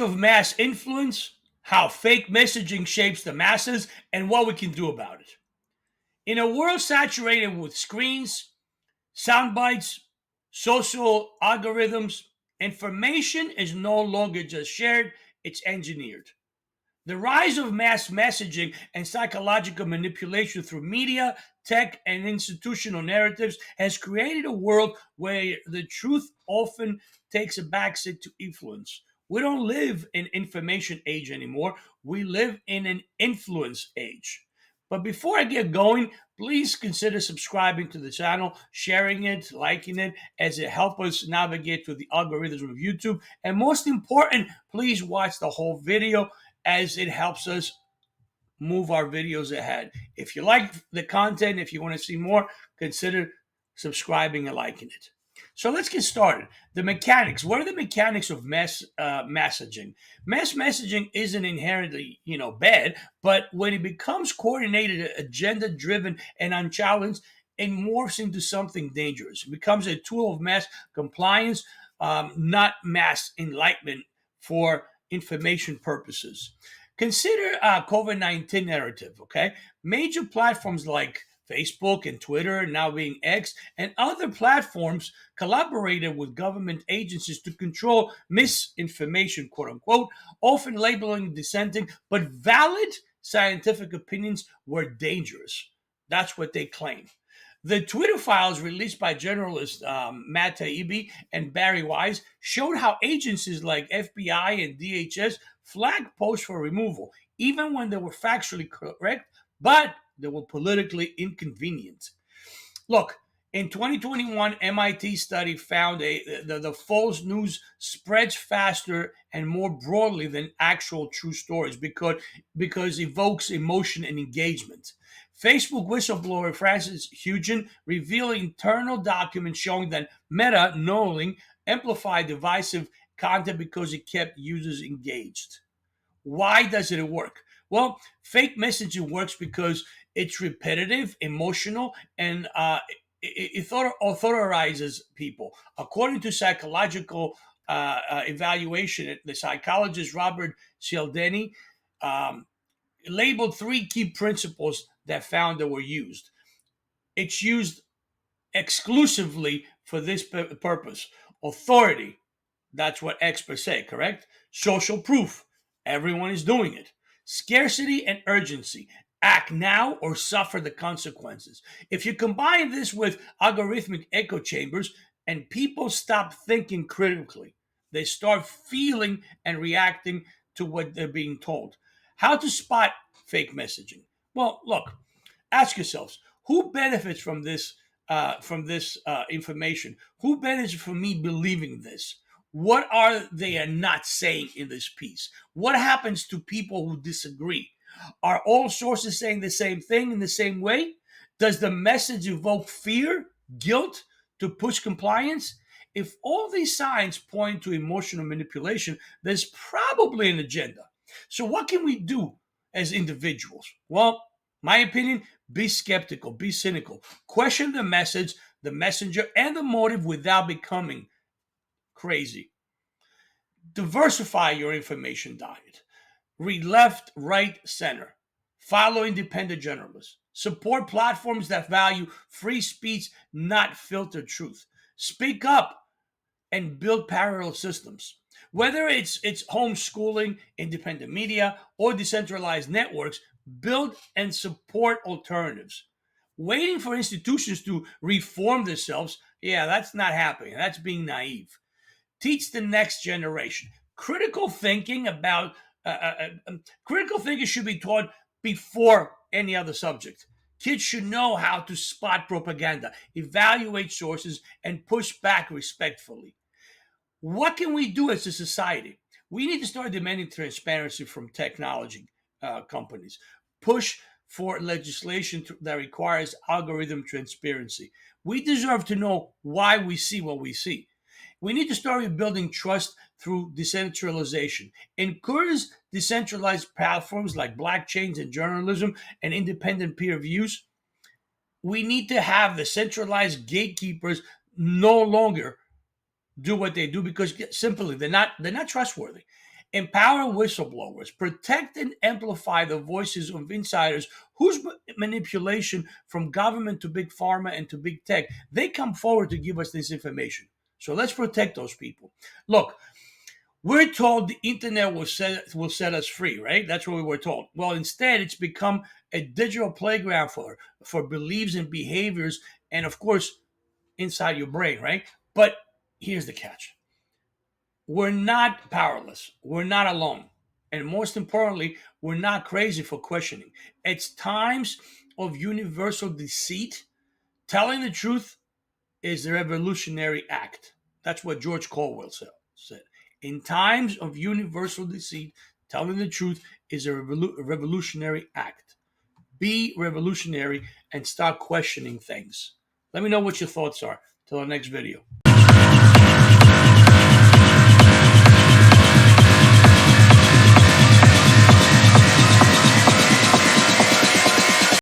of mass influence, how fake messaging shapes the masses, and what we can do about it. In a world saturated with screens, sound bites, social algorithms, information is no longer just shared, it's engineered. The rise of mass messaging and psychological manipulation through media, tech, and institutional narratives has created a world where the truth often takes a backseat to influence. We don't live in information age anymore. We live in an influence age. But before I get going, please consider subscribing to the channel, sharing it, liking it, as it helps us navigate through the algorithms of YouTube. And most important, please watch the whole video as it helps us move our videos ahead. If you like the content, if you want to see more, consider subscribing and liking it. So let's get started. The mechanics. What are the mechanics of mass messaging? Mass messaging isn't inherently, bad, but when it becomes coordinated, agenda-driven, and unchallenged, it morphs into something dangerous. It becomes a tool of mass compliance, not mass enlightenment for information purposes. Consider COVID-19 narrative, okay? Major platforms like Facebook and Twitter, now being X, and other platforms collaborated with government agencies to control misinformation, quote unquote, often labeling dissenting but valid scientific opinions were dangerous. That's what they claim. The Twitter files released by journalists Matt Taibbi and Barry Wise showed how agencies like FBI and DHS flagged posts for removal, even when they were factually correct, but they were politically inconvenient. Look, in 2021, MIT study found the false news spreads faster and more broadly than actual true stories because it evokes emotion and engagement. Facebook whistleblower Francis Haugen revealed internal documents showing that Meta knowingly amplified divisive content because it kept users engaged. Why does it work? Well, fake messaging works because it's repetitive, emotional, and it authorizes people. According to psychological evaluation, the psychologist Robert Cialdini labeled three key principles that found that were used. It's used exclusively for this purpose. Authority, that's what experts say, correct? Social proof, everyone is doing it. Scarcity and urgency, act now or suffer the consequences. If you combine this with algorithmic echo chambers and people stop thinking critically, they start feeling and reacting to what they're being told. How to spot fake messaging? Well, look, ask yourselves, who benefits from this information? Who benefits from me believing this? What are they not saying in this piece? What happens to people who disagree? Are all sources saying the same thing in the same way? Does the message evoke fear, guilt to push compliance? If all these signs point to emotional manipulation, there's probably an agenda. So, what can we do as individuals? Well, my opinion, be skeptical, be cynical, question the message, the messenger, and the motive without becoming crazy. Diversify your information diet. Read left, right, center. Follow independent journalists. Support platforms that value free speech, not filtered truth. Speak up and build parallel systems. Whether it's homeschooling, independent media, or decentralized networks, build and support alternatives. Waiting for institutions to reform themselves, yeah, that's not happening. That's being naive. Teach the next generation. Critical thinking should be taught before any other subject. Kids should know how to spot propaganda, evaluate sources, and push back respectfully. What can we do as a society? We need to start demanding transparency from technology companies. Push for legislation that requires algorithm transparency. We deserve to know why we see what we see. We need to start rebuilding trust through decentralization. Encourage decentralized platforms like blockchains and journalism and independent peer reviews. We need to have the centralized gatekeepers no longer do what they do because simply they're not trustworthy. Empower whistleblowers, protect and amplify the voices of insiders whose manipulation from government to big pharma and to big tech, they come forward to give us this information. So let's protect those people. Look, we're told the internet will set us free, right? That's what we were told. Well, instead, it's become a digital playground for beliefs and behaviors, and of course, inside your brain, right? But here's the catch: we're not powerless. We're not alone, and most importantly, we're not crazy for questioning. It's times of universal deceit. Telling the truth is the revolutionary act. That's what George Colwell said. In times of universal deceit, telling the truth is a revolutionary act. Be revolutionary and start questioning things. Let me know what your thoughts are. Till our next video.